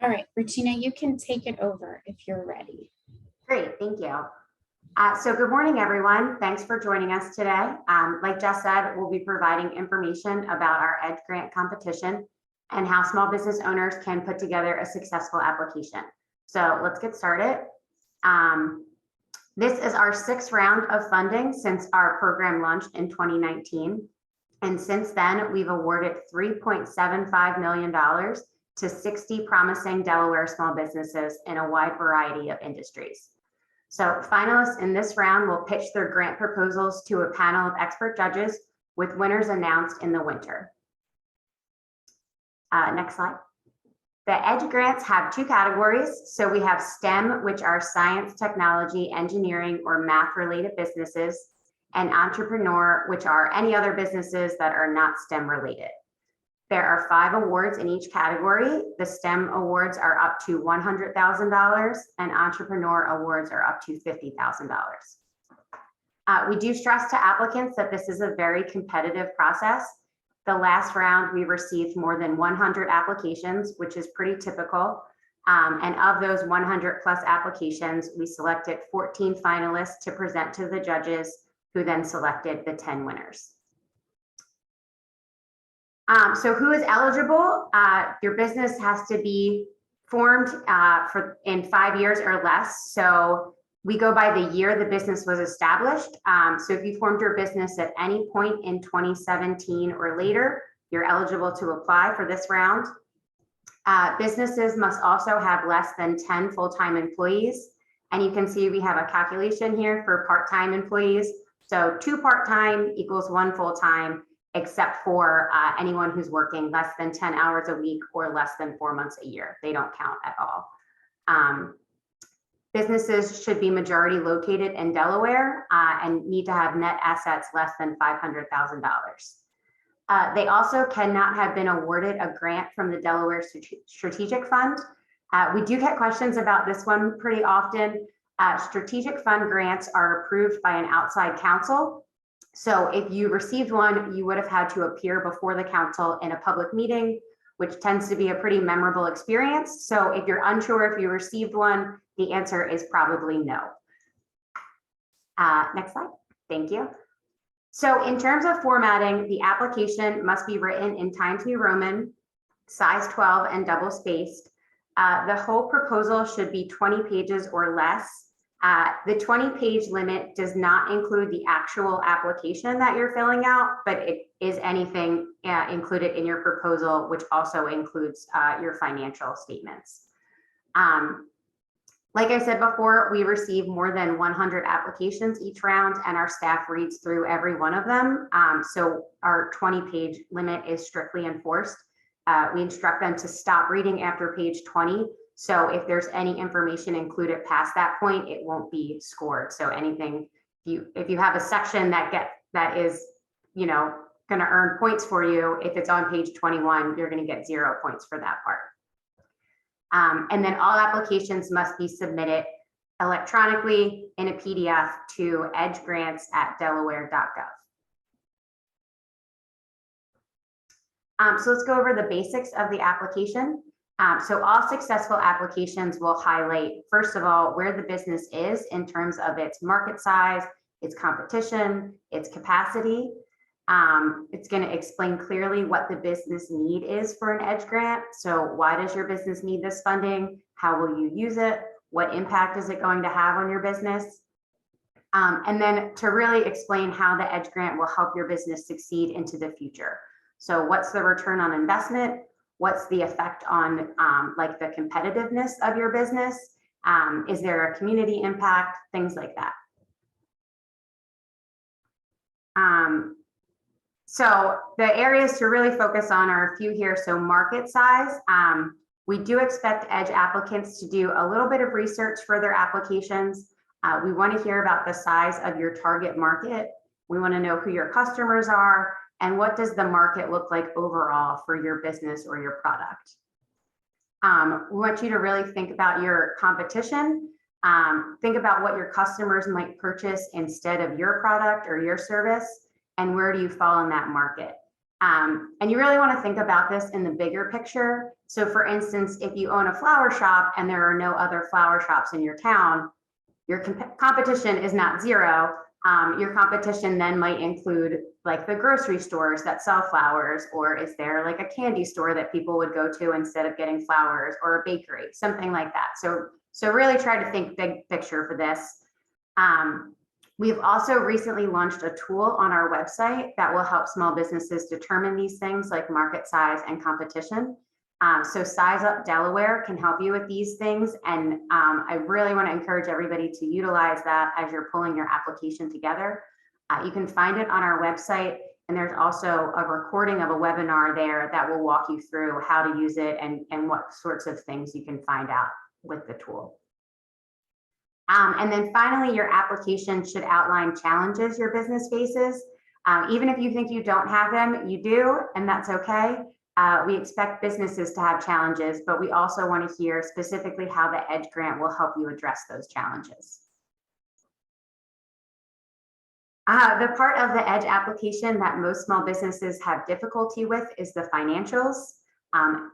All right, Regina, you can take it over if you're ready. Great, thank you. So good morning, everyone. Thanks for joining us today. Like Jess said, we'll be providing information about our EDGE grant competition and how small business owners can put together a successful application. So let's get started. This is our 6th round of funding since our program launched in 2019. And since then, we've awarded $3.75 million to 60 promising Delaware small businesses in a wide variety of industries. So finalists in this round will pitch their grant proposals to a panel of expert judges with winners announced in the winter. Next slide. The EDGE grants have 2 categories. So we have STEM, which are science, technology, engineering, or math related businesses, and entrepreneur, which are any other businesses that are not STEM related. There are 5 awards in each category. The STEM awards are up to $100,000 and entrepreneur awards are up to $50,000. We do stress to applicants that this is a very competitive process. The last round, we received more than 100 applications, which is pretty typical. And of those 100 plus applications, we selected 14 finalists to present to the judges, who then selected the 10 winners. So who is eligible? Your business has to be formed in 5 years or less. So we go by the year the business was established. So if you formed your business at any point in 2017 or later, you're eligible to apply for this round. Businesses must also have less than 10 full-time employees. And you can see we have a calculation here for part-time employees. So 2 part-time equals 1 full-time, except for anyone who's working less than 10 hours a week or less than 4 months a year. They don't count at all. Businesses should be majority located in Delaware and need to have net assets less than $500,000. They also cannot have been awarded a grant from the Delaware Strategic Fund. We do get questions about this one pretty often. Strategic Fund grants are approved by an outside counsel. So if you received one, you would have had to appear before the council in a public meeting, which tends to be a pretty memorable experience. So if you're unsure if you received one, the answer is probably no. Next slide. Thank you. So in terms of formatting, the application must be written in Times New Roman, size 12 and double spaced. The whole proposal should be 20 pages or less. The 20-page limit does not include the actual application that you're filling out, but it is anything included in your proposal, which also includes your financial statements. Like I said before, we receive more than 100 applications each round, and our staff reads through every one of them. So our 20-page limit is strictly enforced. We instruct them to stop reading after page 20. So if there's any information included past that point, it won't be scored. So anything, if you have a section that is, going to earn points for you, if it's on page 21, you're going to get 0 points for that part. And then all applications must be submitted electronically in a PDF to edgegrants@delaware.gov. So let's go over the basics of the application. So all successful applications will highlight, first of all, where the business is in terms of its market size, its competition, its capacity. It's going to explain clearly what the business need is for an EDGE grant. So why does your business need this funding? How will you use it? What impact is it going to have on your business? And then to really explain how the EDGE grant will help your business succeed into the future. So what's the return on investment? What's the effect on like the competitiveness of your business? Is there a community impact? Things like that. So the areas to really focus on are a few here. So market size. We do expect EDGE applicants to do a little bit of research for their applications. We want to hear about the size of your target market. We want to know who your customers are and what does the market look like overall for your business or your product. We want you to really think about your competition. Think about what your customers might purchase instead of your product or your service, and where do you fall in that market. And you really want to think about this in the bigger picture. So for instance, if you own a flower shop and there are no other flower shops in your town, your competition is not zero. Your competition then might include like the grocery stores that sell flowers, or is there like a candy store that people would go to instead of getting flowers, or a bakery, something like that. So really try to think big picture for this. We've also recently launched a tool on our website that will help small businesses determine these things like market size and competition. So Size Up Delaware can help you with these things. And I really want to encourage everybody to utilize that as you're pulling your application together. You can find it on our website. And there's also a recording of a webinar there that will walk you through how to use it and what sorts of things you can find out with the tool. And then finally, your application should outline challenges your business faces. Even if you think you don't have them, you do, and that's okay. We expect businesses to have challenges, but we also want to hear specifically how the EDGE grant will help you address those challenges. The part of the EDGE application that most small businesses have difficulty with is the financials.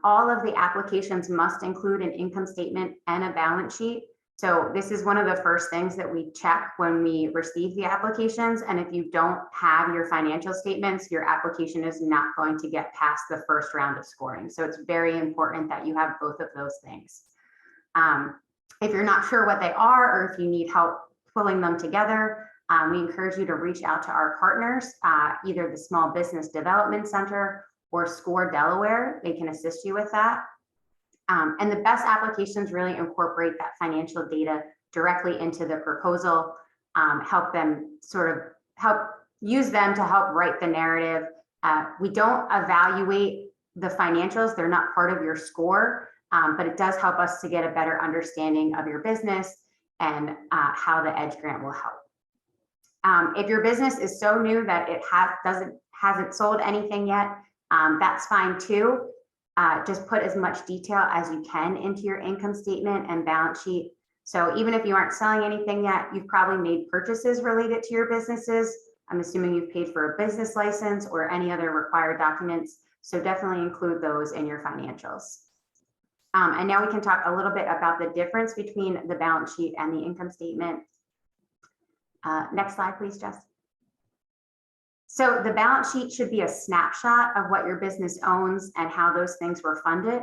All of the applications must include an income statement and a balance sheet. So this is one of the first things that we check when we receive the applications. And if you don't have your financial statements, your application is not going to get past the first round of scoring. So it's very important that you have both of those things. If you're not sure what they are, or if you need help pulling them together, we encourage you to reach out to our partners, either the Small Business Development Center or SCORE Delaware. They can assist you with that. And the best applications really incorporate that financial data directly into the proposal, help use them to help write the narrative. We don't evaluate the financials. They're not part of your score, but it does help us to get a better understanding of your business and how the EDGE grant will help. If your business is so new that it hasn't sold anything yet, that's fine too. Just put as much detail as you can into your income statement and balance sheet. So even if you aren't selling anything yet, you've probably made purchases related to your businesses. I'm assuming you've paid for a business license or any other required documents. So definitely include those in your financials. And now we can talk a little bit about the difference between the balance sheet and the income statement. Next slide, please, Jess. So the balance sheet should be a snapshot of what your business owns and how those things were funded.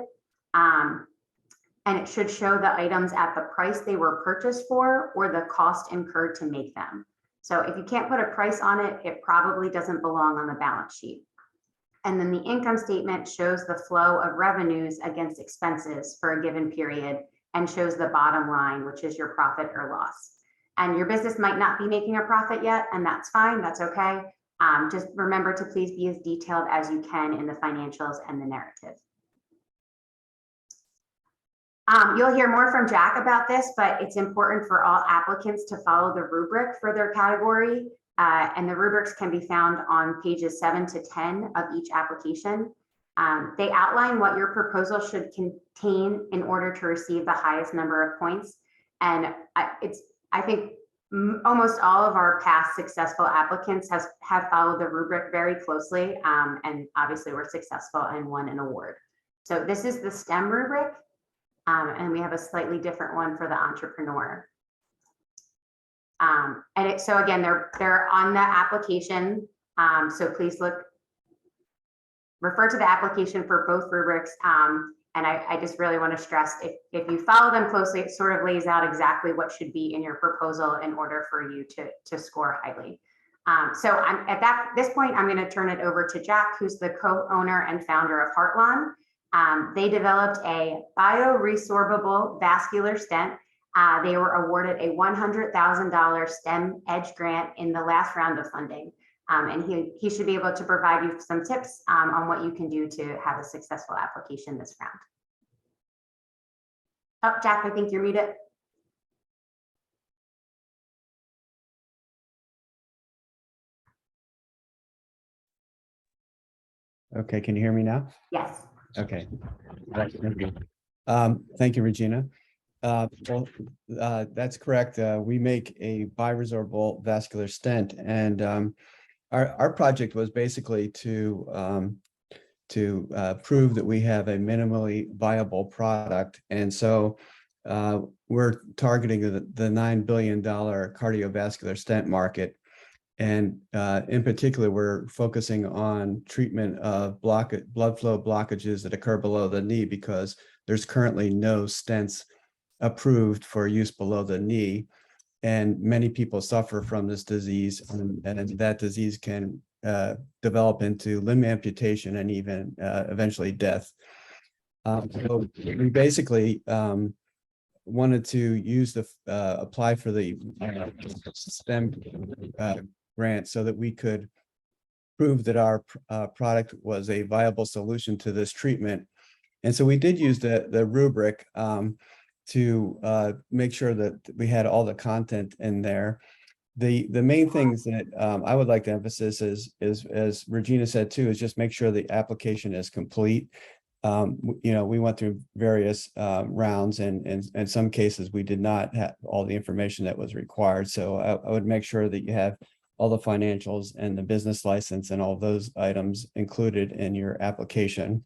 And it should show the items at the price they were purchased for or the cost incurred to make them. So if you can't put a price on it, it probably doesn't belong on the balance sheet. And then the income statement shows the flow of revenues against expenses for a given period and shows the bottom line, which is your profit or loss. And your business might not be making a profit yet, and that's fine, that's okay. Just remember to please be as detailed as you can in the financials and the narrative. You'll hear more from Jack about this, but it's important for all applicants to follow the rubric for their category. And the rubrics can be found on pages 7 to 10 of each application. They outline what your proposal should contain in order to receive the highest number of points. And I think almost all of our past successful applicants have followed the rubric very closely, and obviously we're successful and won an award. So this is the STEM rubric, and we have a slightly different one for the entrepreneur. So again, they're on the application, so please refer to the application for both rubrics. And I just really want to stress, if you follow them closely, it sort of lays out exactly what should be in your proposal in order for you to score highly. So at this point, I'm going to turn it over to Jack, who's the co-owner and founder of Heartlawn. They developed a bioresorbable vascular stent. They were awarded a $100,000 STEM EDGE grant in the last round of funding. And he should be able to provide you some tips on what you can do to have a successful application this round. Oh, Jack, I think you're muted. Okay, can you hear me now? Yes. Okay. Thank you, Regina. That's correct. We make a bioresorbable vascular stent, and our project was basically to prove that we have a minimally viable product. And so we're targeting the $9 billion cardiovascular stent market. And in particular, we're focusing on treatment of blood flow blockages that occur below the knee, because there's currently no stents approved for use below the knee. And many people suffer from this disease, and that disease can develop into limb amputation and even eventually death. So we basically wanted to use the apply for the STEM grant so that we could prove that our product was a viable solution to this treatment. And so we did use the rubric to make sure that we had all the content in there. The main things that I would like to emphasize is, as Regina said too, is just make sure the application is complete. We went through various rounds, and in some cases we did not have all the information that was required. So I would make sure that you have all the financials and the business license and all those items included in your application.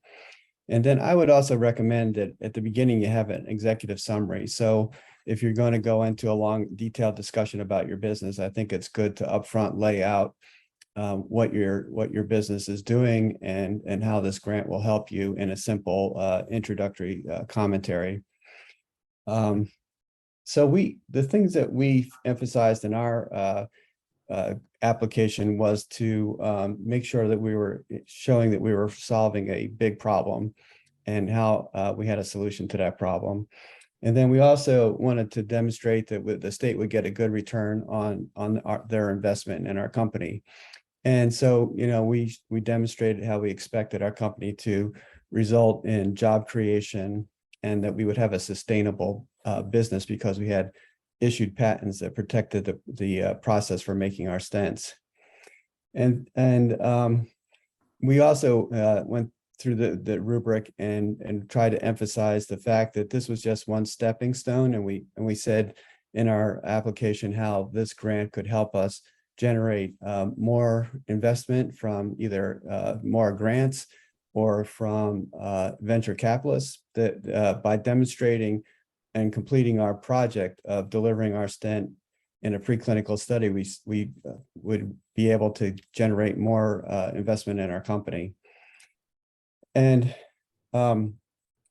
And then I would also recommend that at the beginning you have an executive summary. So if you're going to go into a long, detailed discussion about your business, I think it's good to upfront lay out what your business is doing and how this grant will help you in a simple introductory commentary. So the things that we emphasized in our application was to make sure that we were showing that we were solving a big problem and how we had a solution to that problem. And then we also wanted to demonstrate that the state would get a good return on their investment in our company. And so, we demonstrated how we expected our company to result in job creation and that we would have a sustainable business because we had issued patents that protected the process for making our stents. And we also went through the rubric and tried to emphasize the fact that this was just one stepping stone. And we said in our application how this grant could help us generate more investment from either more grants or from venture capitalists, that by demonstrating and completing our project of delivering our stent in a preclinical study, we would be able to generate more investment in our company. And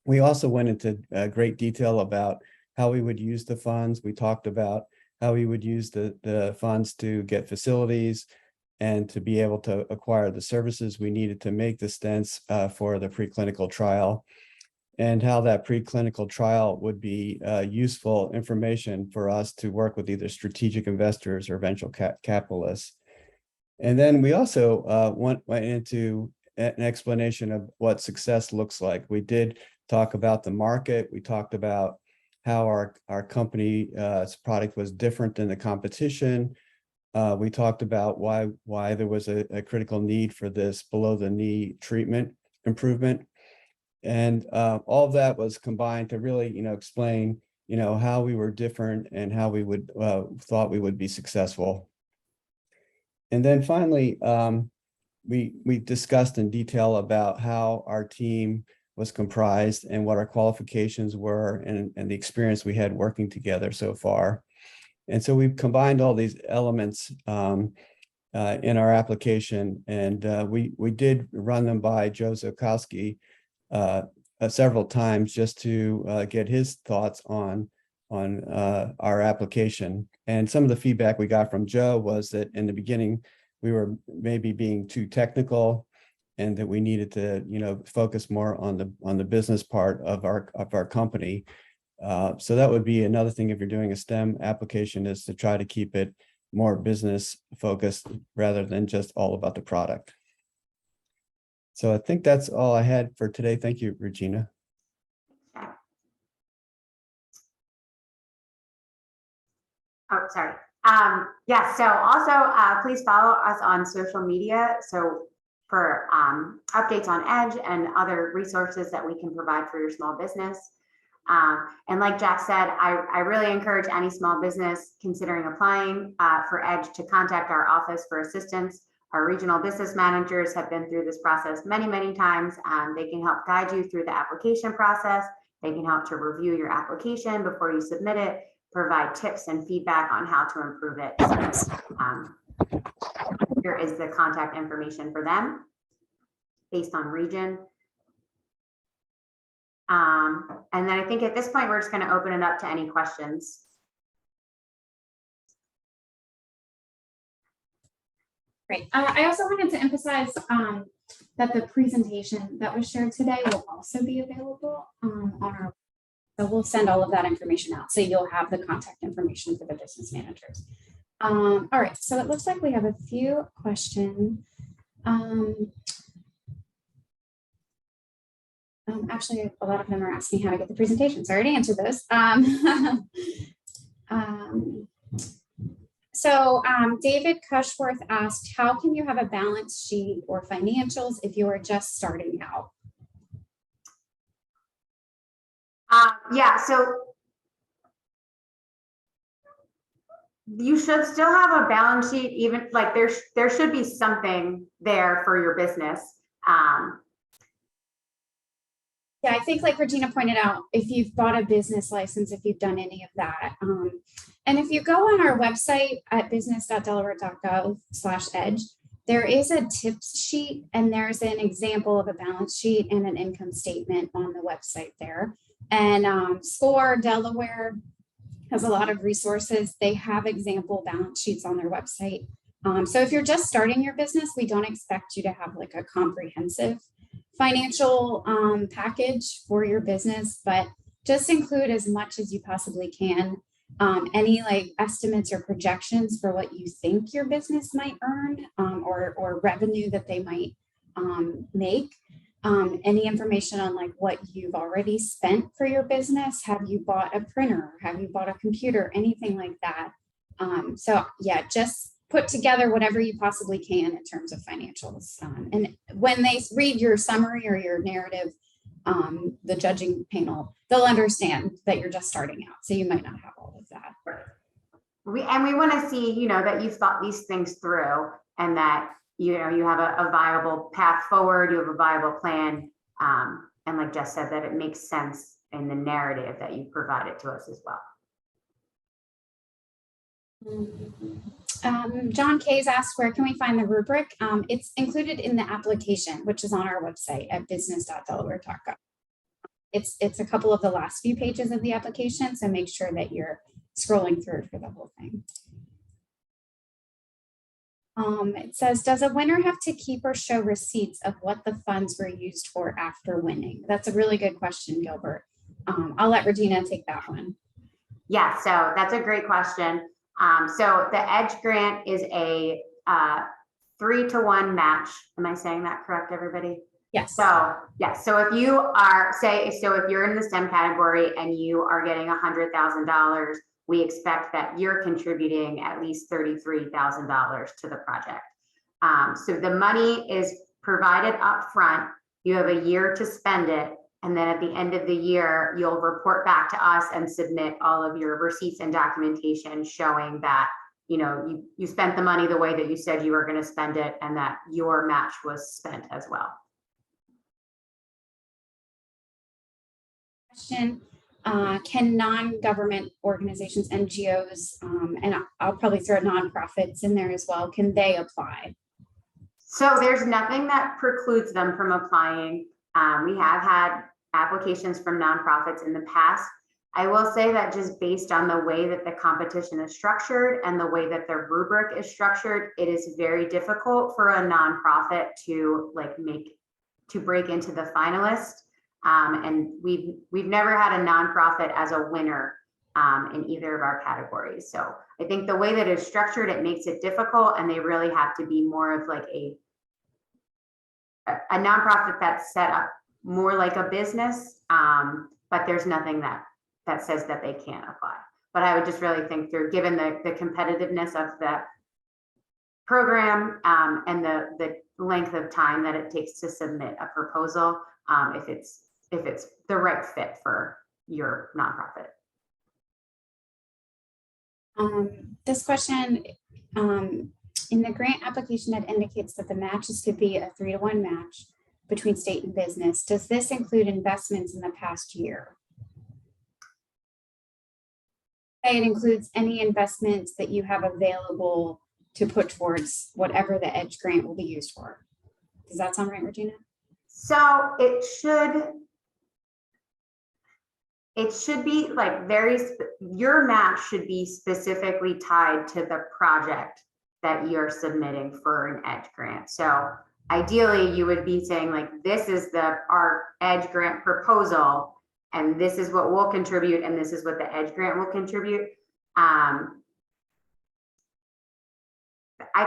we also went into great detail about how we would use the funds. We talked about how we would use the funds to get facilities and to be able to acquire the services we needed to make the stents for the preclinical trial, and how that preclinical trial would be useful information for us to work with either strategic investors or venture capitalists. And then we also went into an explanation of what success looks like. We did talk about the market. We talked about how our company's product was different than the competition. We talked about why there was a critical need for this below the knee treatment improvement. And all of that was combined to really, explain, how we were different and how we would thought we would be successful. And then finally, we discussed in detail about how our team was comprised and what our qualifications were and the experience we had working together so far. And so we've combined all these elements in our application, and we did run them by Joe Zukowski several times just to get his thoughts on our application. And some of the feedback we got from Joe was that in the beginning we were maybe being too technical, and that we needed to focus more on the business part of our company. So that would be another thing if you're doing a STEM application, is to try to keep it more business focused rather than just all about the product. So I think that's all I had for today. Thank you, Regina. Oh, sorry. Yeah, so also please follow us on social media. So for updates on Edge and other resources that we can provide for your small business. And like Jack said, I really encourage any small business considering applying for Edge to contact our office for assistance. Our regional business managers have been through this process many, many times. They can help guide you through the application process. They can help to review your application before you submit it, provide tips and feedback on how to improve it. So, here is the contact information for them based on region. And then I think at this point, we're just going to open it up to any questions. Great. I also wanted to emphasize that the presentation that was shared today will also be available on our, so we'll send all of that information out. So you'll have the contact information for the business managers. All right, so it looks like we have a few questions. Actually, a lot of them are asking how to get the presentation, so I already answered those. David Cushworth asked, how can you have a balance sheet or financials if you are just starting out? Yeah, so you should still have a balance sheet, even like there should be something there for your business. Yeah, I think like Regina pointed out, if you've bought a business license, if you've done any of that, and if you go on our website at business.delaware.gov/edge, there is a tips sheet and there's an example of a balance sheet and an income statement on the website there. And SCORE Delaware has a lot of resources. They have example balance sheets on their website. So if you're just starting your business, we don't expect you to have like a comprehensive financial package for your business, but just include as much as you possibly can. Any like estimates or projections for what you think your business might earn or revenue that they might make. Any information on like what you've already spent for your business. Have you bought a printer? Have you bought a computer? Anything like that. So yeah, just put together whatever you possibly can in terms of financials. And when they read your summary or your narrative, the judging panel, they'll understand that you're just starting out. So you might not have all of that. We want to see, you know, that you've thought these things through and that, you know, you have a viable path forward, you have a viable plan. And like Jess said, that it makes sense in the narrative that you provided to us as well. John Kays asked, where can we find the rubric? It's included in the application, which is on our website at business.delaware.gov. It's a couple of the last few pages of the application, so make sure that you're scrolling through for the whole thing. It says, does a winner have to keep or show receipts of what the funds were used for after winning? That's a really good question, Gilbert. I'll let Regina take that one. Yeah, so that's a great question. So the EDGE grant is a 3-to-1 match. Am I saying that correct, everybody? Yes. So yes. So if you are if you're in the STEM category and you are getting $100,000, we expect that you're contributing at least $33,000 to the project. So the money is provided up front. You have a year to spend it. And then at the end of the year, you'll report back to us and submit all of your receipts and documentation showing that, you know, you spent the money the way that you said you were going to spend it and that your match was spent as well. Question, can non-government organizations, NGOs, and I'll probably throw nonprofits in there as well, can they apply? So there's nothing that precludes them from applying. We have had applications from nonprofits in the past. I will say that just based on the way that the competition is structured and the way that the rubric is structured, it is very difficult for a nonprofit to break into the finalist. And we've never had a nonprofit as a winner in either of our categories. So I think the way that it's structured, it makes it difficult, and they really have to be more of like a nonprofit that's set up more like a business, but there's nothing that says that they can't apply. But I would just really think through, given the competitiveness of the program and the length of time that it takes to submit a proposal, if it's the right fit for your nonprofit. This question in the grant application, it indicates that the match is to be a 3-to-1 match between state and business. Does this include investments in the past year? It includes any investments that you have available to put towards whatever the EDGE grant will be used for. Does that sound right, Regina? So it should be like your match should be specifically tied to the project that you're submitting for an EDGE grant. So ideally you would be saying like, this is our EDGE grant proposal, and this is what we'll contribute, and this is what the EDGE grant will contribute. I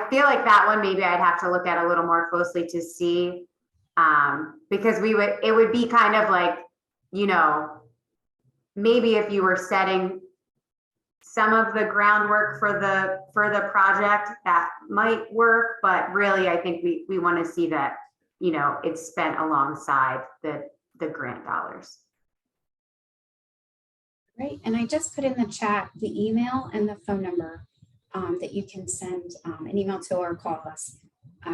feel like that one, maybe I'd have to look at a little more closely to see, because it would be kind of like, you know, maybe if you were setting some of the groundwork for the project, that might work, but really I think we want to see that, you know, it's spent alongside the grant dollars. Right, and I just put in the chat the email and the phone number that you can send an email to or call us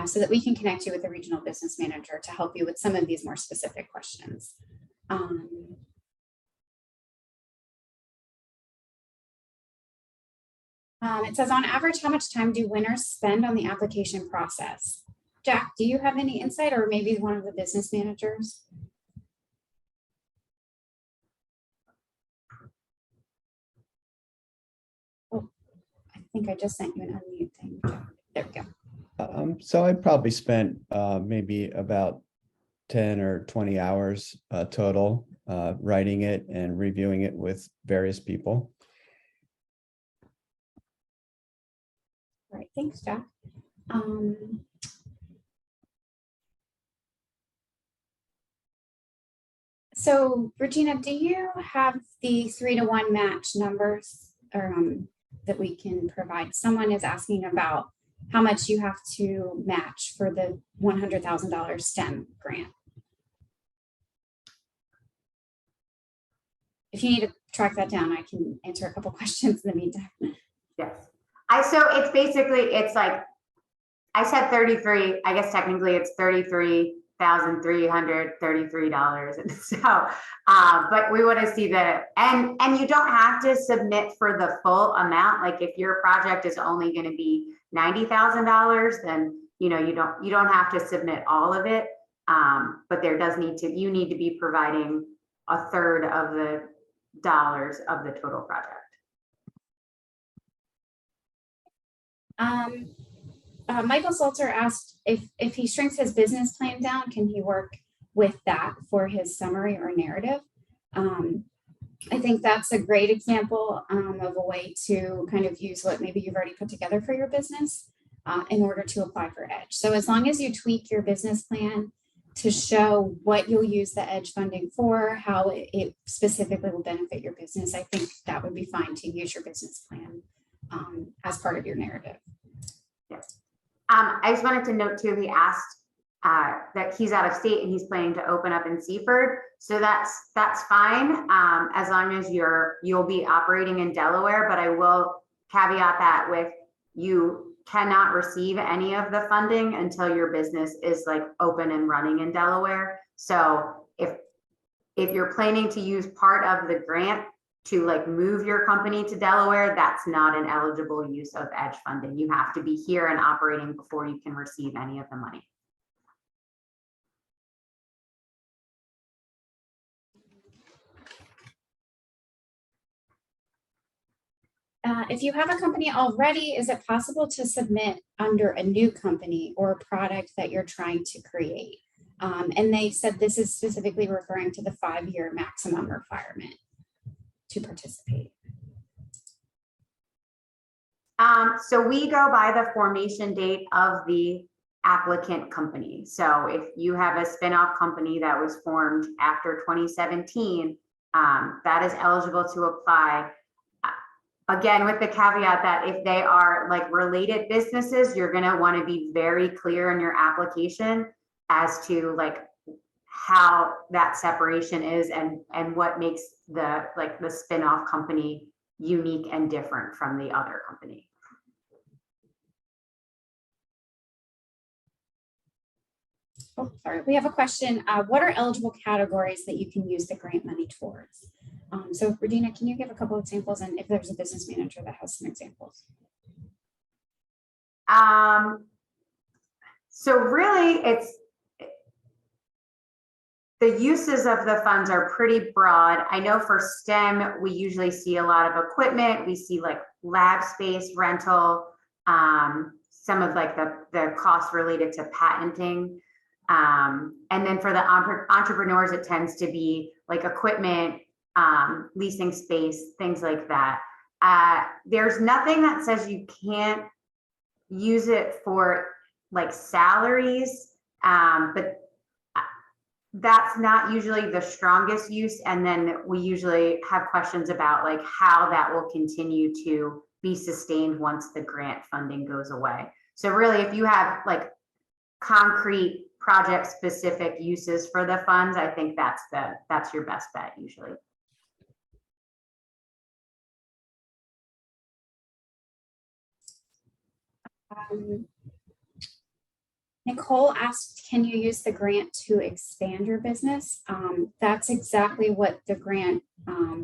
so that we can connect you with the regional business manager to help you with some of these more specific questions. It says, on average, how much time do winners spend on the application process? Jack, do you have any insight, or maybe one of the business managers? Oh, I think I just sent you an unmute thing. There we go. So I probably spent maybe about 10 or 20 hours total writing it and reviewing it with various people. All right, thanks, Jack. So Regina, do you have the 3-to-1 match numbers that we can provide? Someone is asking about how much you have to match for the $100,000 STEM grant. If you need to track that down, I can answer a couple questions in the meantime. Yes. So it's basically, it's like, I said 33, I guess technically it's $33,333. And so, but we want to see and you don't have to submit for the full amount. Like if your project is only going to be $90,000, then, you know, you don't have to submit all of it. But you need to be providing a third of the dollars of the total project. Michael Salter asked if he shrinks his business plan down, can he work with that for his summary or narrative? I think that's a great example of a way to kind of use what maybe you've already put together for your business in order to apply for EDGE. So as long as you tweak your business plan to show what you'll use the EDGE funding for, how it specifically will benefit your business, I think that would be fine to use your business plan as part of your narrative. Yes. I just wanted to note too, he asked that he's out of state and he's planning to open up in Seaford. So that's fine as long as you'll be operating in Delaware, but I will caveat that with you cannot receive any of the funding until your business is like open and running in Delaware. So if you're planning to use part of the grant to like move your company to Delaware, that's not an eligible use of EDGE funding. You have to be here and operating before you can receive any of the money. If you have a company already, is it possible to submit under a new company or a product that you're trying to create? And they said this is specifically referring to the 5-year maximum requirement to participate. So we go by the formation date of the applicant company. So if you have a spinoff company that was formed after 2017, that is eligible to apply. Again, with the caveat that if they are like related businesses, you're going to want to be very clear in your application as to like how that separation is and what makes the spinoff company unique and different from the other company. Oh, sorry. We have a question. What are eligible categories that you can use the grant money towards? So Regina, can you give a couple of examples? And if there's a business manager that has some examples. So really the uses of the funds are pretty broad. I know for STEM, we usually see a lot of equipment. We see like lab space rental, some of like the costs related to patenting. And then for the entrepreneurs, it tends to be like equipment, leasing space, things like that. There's nothing that says you can't use it for like salaries, but that's not usually the strongest use. And then we usually have questions about like how that will continue to be sustained once the grant funding goes away. So really, if you have like concrete project specific uses for the funds, I think that's your best bet usually. Nicole asked, can you use the grant to expand your business? That's exactly what the grant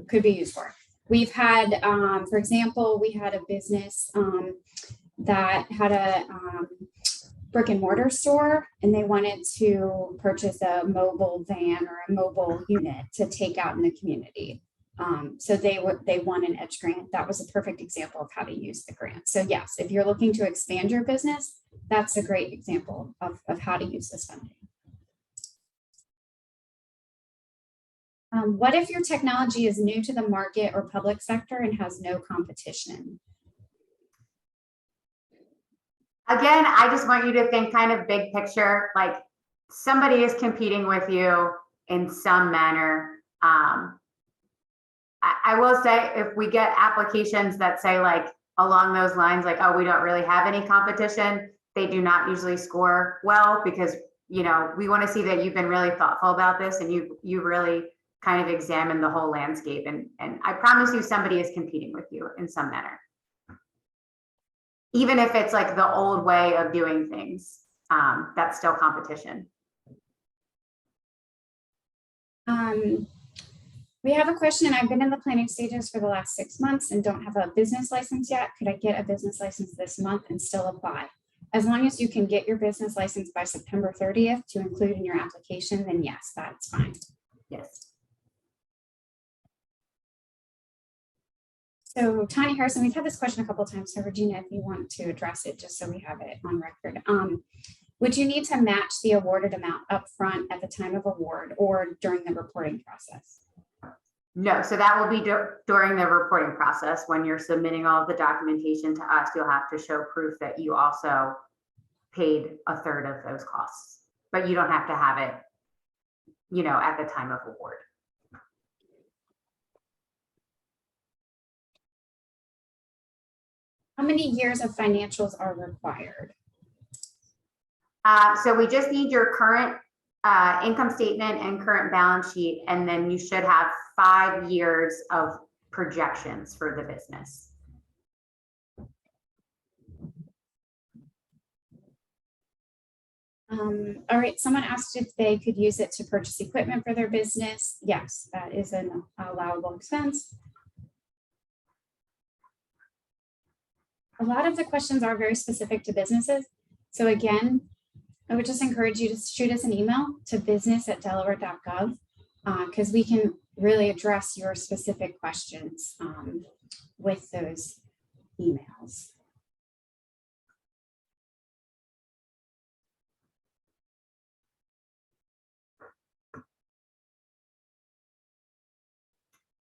could be used for. We've had, for example, we had a business that had a brick and mortar store, and they wanted to purchase a mobile van or a mobile unit to take out in the community. So they won an EDGE grant. That was a perfect example of how to use the grant. So yes, if you're looking to expand your business, that's a great example of how to use this funding. What if your technology is new to the market or public sector and has no competition? Again, I just want you to think kind of big picture, like somebody is competing with you in some manner. I will say if we get applications that say like along those lines, like, oh, we don't really have any competition, they do not usually score well because, you know, we want to see that you've been really thoughtful about this and you really kind of examined the whole landscape. And I promise you somebody is competing with you in some manner. Even if it's like the old way of doing things, that's still competition. We have a question. I've been in the planning stages for the last 6 months and don't have a business license yet. Could I get a business license this month and still apply? As long as you can get your business license by September 30th to include in your application, then yes, that's fine. Yes. So Tanya Harrison, we've had this question a couple of times. So Regina, if you want to address it, just so we have it on record. Would you need to match the awarded amount up front at the time of award or during the reporting process? No, so that will be during the reporting process. When you're submitting all of the documentation to us, you'll have to show proof that you also paid a third of those costs, but you don't have to have it, you know, at the time of award. How many years of financials are required? So we just need your current income statement and current balance sheet, and then you should have 5 years of projections for the business. All right, someone asked if they could use it to purchase equipment for their business. Yes, that is an allowable expense. A lot of the questions are very specific to businesses. So again, I would just encourage you to shoot us an email to business@delaware.gov because we can really address your specific questions with those emails.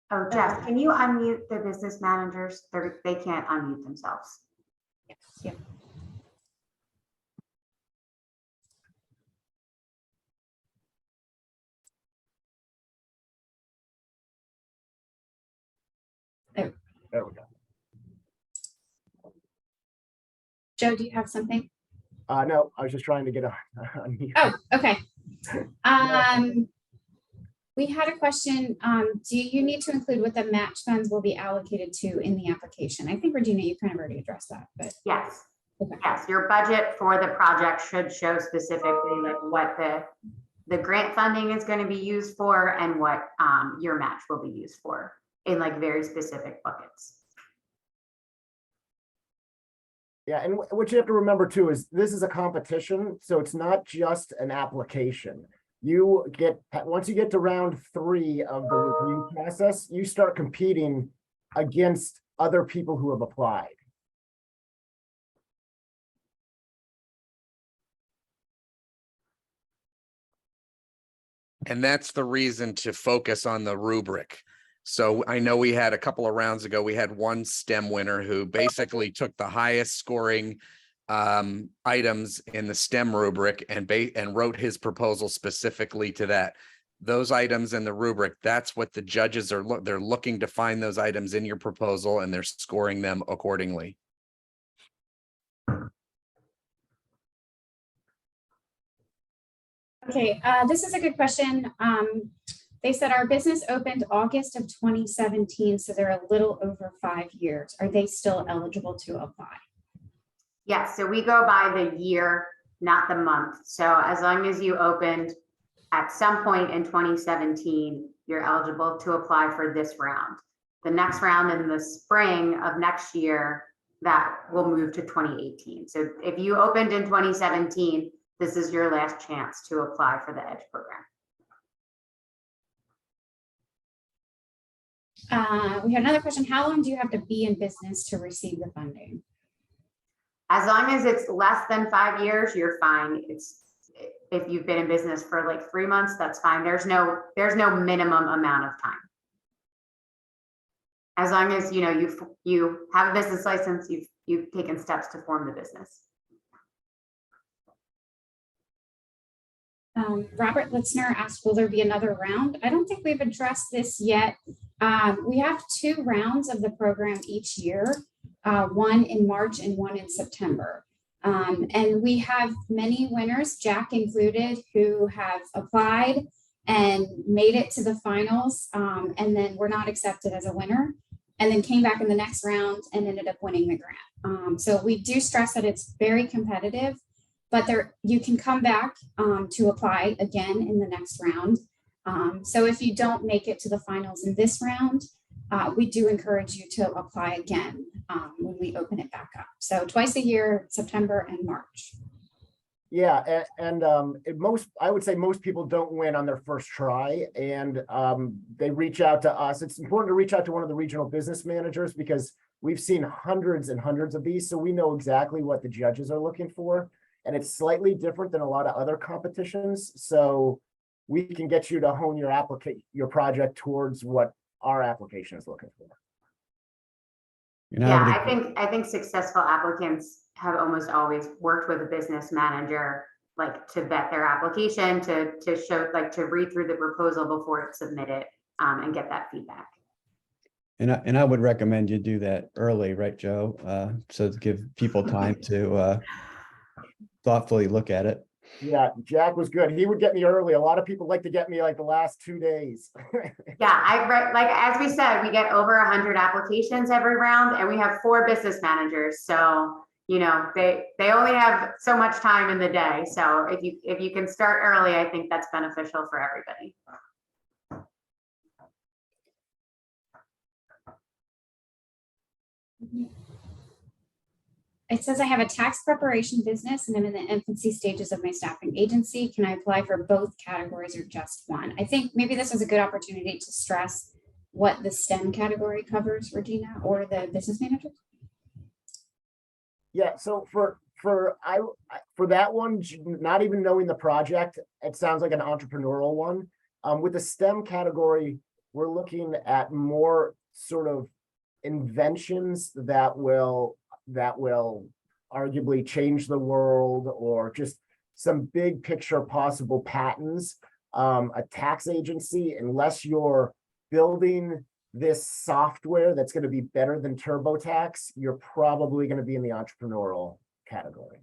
Oh, Jeff, can you unmute the business managers? They can't unmute themselves. Yes, yeah. There we go. Joe, do you have something? No, I was just trying to get on mute. Oh, okay. We had a question. Do you need to include what the match funds will be allocated to in the application? I think, Regina, you kind of already addressed that, but Yes. Yes, your budget for the project should show specifically like what the grant funding is going to be used for and what your match will be used for in like very specific buckets. Yeah, and what you have to remember too is this is a competition, so it's not just an application. You get, once you get to round 3 of the review process, you start competing against other people who have applied. And that's the reason to focus on the rubric. So I know we had a couple of rounds ago, we had one STEM winner who basically took the highest scoring items in the STEM rubric and wrote his proposal specifically to that. Those items in the rubric, that's what the judges are they're looking to find those items in your proposal and they're scoring them accordingly. Okay, this is a good question. They said our business opened August of 2017, so they're a little over 5 years. Are they still eligible to apply? Yes, so we go by the year, not the month. So as long as you opened at some point in 2017, you're eligible to apply for this round. The next round in the spring of next year, that will move to 2018. So if you opened in 2017, this is your last chance to apply for the EDGE program. We had another question. How long do you have to be in business to receive the funding? As long as it's less than 5 years, you're fine. If you've been in business for like 3 months, that's fine. There's no minimum amount of time. As long as you have a business license, you've taken steps to form the business. Robert Litzner asked, will there be another round? I don't think we've addressed this yet. We have 2 rounds of the program each year, one in March and one in September. And we have many winners, Jack included, who have applied and made it to the finals and then were not accepted as a winner and then came back in the next round and ended up winning the grant. So we do stress that it's very competitive, but you can come back to apply again in the next round. So if you don't make it to the finals in this round, we do encourage you to apply again when we open it back up. So twice a year, September and March. Yeah, and I would say most people don't win on their first try, and they reach out to us. It's important to reach out to one of the regional business managers because we've seen hundreds and hundreds of these, so we know exactly what the judges are looking for. And it's slightly different than a lot of other competitions. So we can get you to hone your project towards what our application is looking for. I I think successful applicants have almost always worked with a business manager, like to vet their application, to show, like to read through the proposal before it's submitted and get that feedback. And I would recommend you do that early, right, Joe? So to give people time to thoughtfully look at it. Yeah, Jack was good. He would get me early. A lot of people like to get me like the last 2 days. Yeah, like as we said, we get over 100 applications every round, and we have 4 business managers. So they only have so much time in the day. So if you can start early, I think that's beneficial for everybody. It says I have a tax preparation business and I'm in the infancy stages of my staffing agency. Can I apply for both categories or just one? I think maybe this is a good opportunity to stress what the STEM category covers, Regina, or the business manager. Yeah, so for that one, not even knowing the project, it sounds like an entrepreneurial one. With the STEM category, we're looking at more sort of inventions that will arguably change the world, or just some big picture possible patents. A tax agency, unless you're building this software that's going to be better than TurboTax, you're probably going to be in the entrepreneurial category.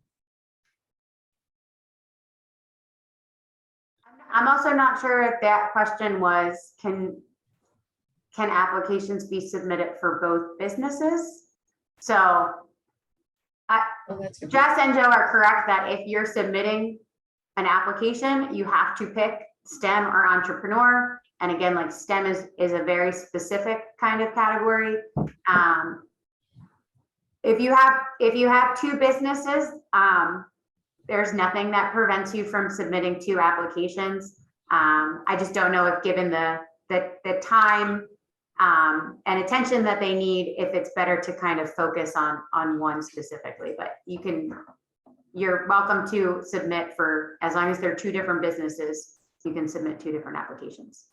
I'm also not sure if that question was, can applications be submitted for both businesses? So Oh, that's good. Jess and Joe are correct that if you're submitting an application, you have to pick STEM or entrepreneur. And again, like STEM is a very specific kind of category. If you have two businesses, there's nothing that prevents you from submitting two applications. I just don't know if given the time and attention that they need, if it's better to kind of focus on one specifically, but you're welcome to submit for, as long as they're two different businesses, you can submit two different applications.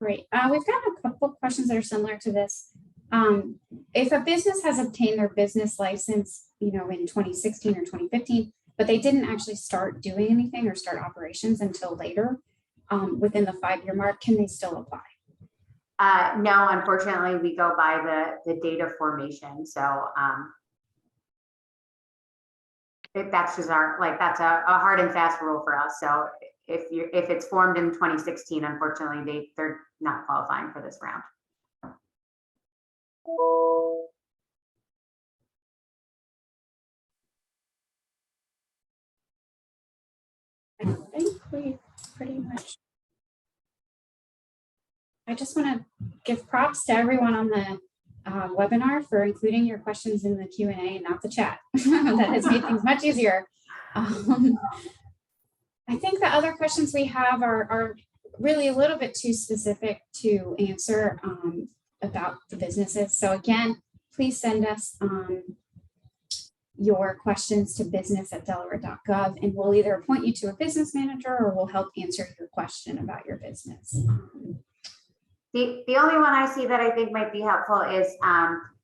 Great. We've got a couple of questions that are similar to this. If a business has obtained their business license, in 2016 or 2015, but they didn't actually start doing anything or start operations until later, within the 5-year mark, can they still apply? No, unfortunately, we go by the date of formation. So that's just that's a hard and fast rule for us. So if it's formed in 2016, unfortunately, they're not qualifying for this round. I think we pretty much. I just want to give props to everyone on the webinar for including your questions in the Q&A and not the chat. That has made things much easier. I think the other questions we have are really a little bit too specific to answer about the businesses. So again, please send us your questions to business@delaware.gov, and we'll either point you to a business manager or we'll help answer your question about your business. The only one I see that I think might be helpful is,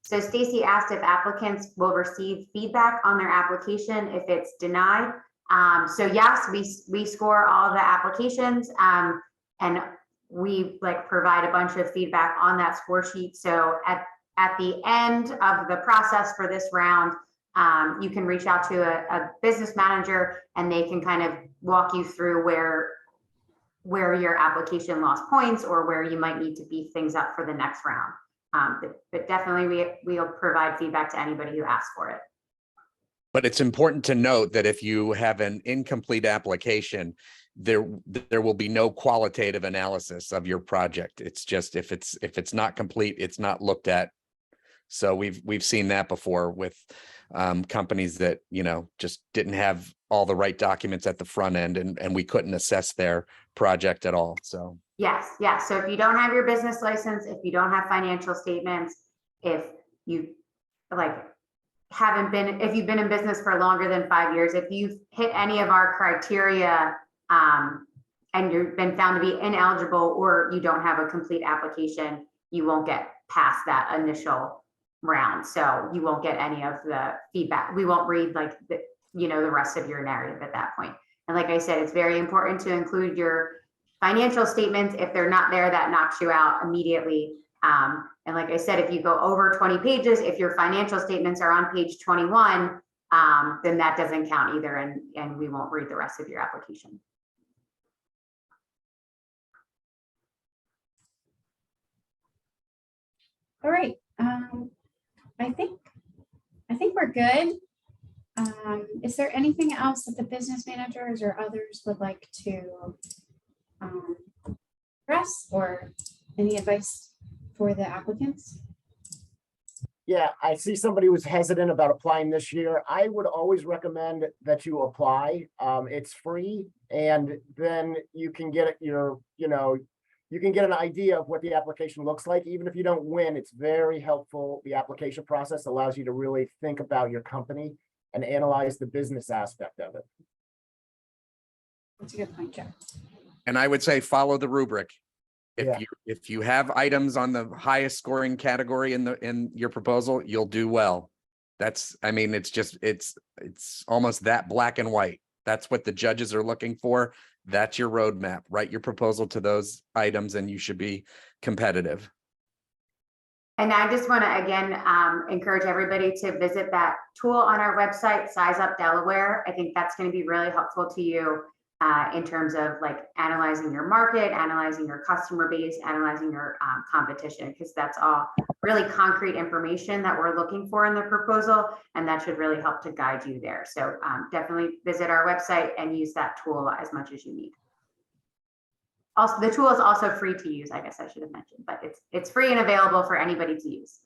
so Stacy asked if applicants will receive feedback on their application if it's denied. So yes, we score all the applications, and we provide a bunch of feedback on that score sheet. So at the end of the process for this round, you can reach out to a business manager and they can kind of walk you through where your application lost points or where you might need to beef things up for the next round. But definitely we'll provide feedback to anybody who asks for it. But it's important to note that if you have an incomplete application, there will be no qualitative analysis of your project. It's just if it's not complete, it's not looked at. So we've seen that before with companies that just didn't have all the right documents at the front end, and we couldn't assess their project at all. So yes. So if you don't have your business license, if you don't have financial statements, if you if you've been in business for longer than 5 years, if you've hit any of our criteria and you've been found to be ineligible or you don't have a complete application, you won't get past that initial round. So you won't get any of the feedback. We won't read the rest of your narrative at that point. And like I said, it's very important to include your financial statements. If they're not there, that knocks you out immediately. And like I said, if you go over 20 pages, if your financial statements are on page 21, then that doesn't count either, and we won't read the rest of your application. All right. I think we're good. Is there anything else that the business managers or others would like to press, or any advice for the applicants? Yeah, I see somebody was hesitant about applying this year. I would always recommend that you apply. It's free, and then you can get you can get an idea of what the application looks like. Even if you don't win, it's very helpful. The application process allows you to really think about your company and analyze the business aspect of it. That's a good point, Joe. and I would say follow the rubric. Yeah. If you have items on the highest scoring category in your proposal, you'll do well. It's almost that black and white. That's what the judges are looking for. That's your roadmap. Write your proposal to those items and you should be competitive. And I just want to, again, encourage everybody to visit that tool on our website, Size Up Delaware. I think that's going to be really helpful to you in terms of analyzing your market, analyzing your customer base, analyzing your competition, because that's all really concrete information that we're looking for in the proposal, and that should really help to guide you there. So definitely visit our website and use that tool as much as you need. Also, the tool is also free to use, I guess I should have mentioned, but it's free and available for anybody to use.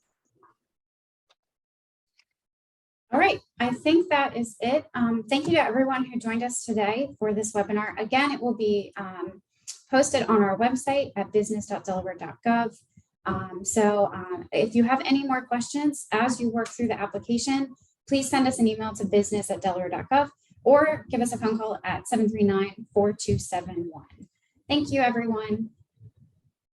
All right, I think that is it. Thank you to everyone who joined us today for this webinar. Again, it will be posted on our website at business.delaware.gov. If you have any more questions as you work through the application, please send us an email to business@delaware.gov or give us a phone call at 739-4271. Thank you, everyone.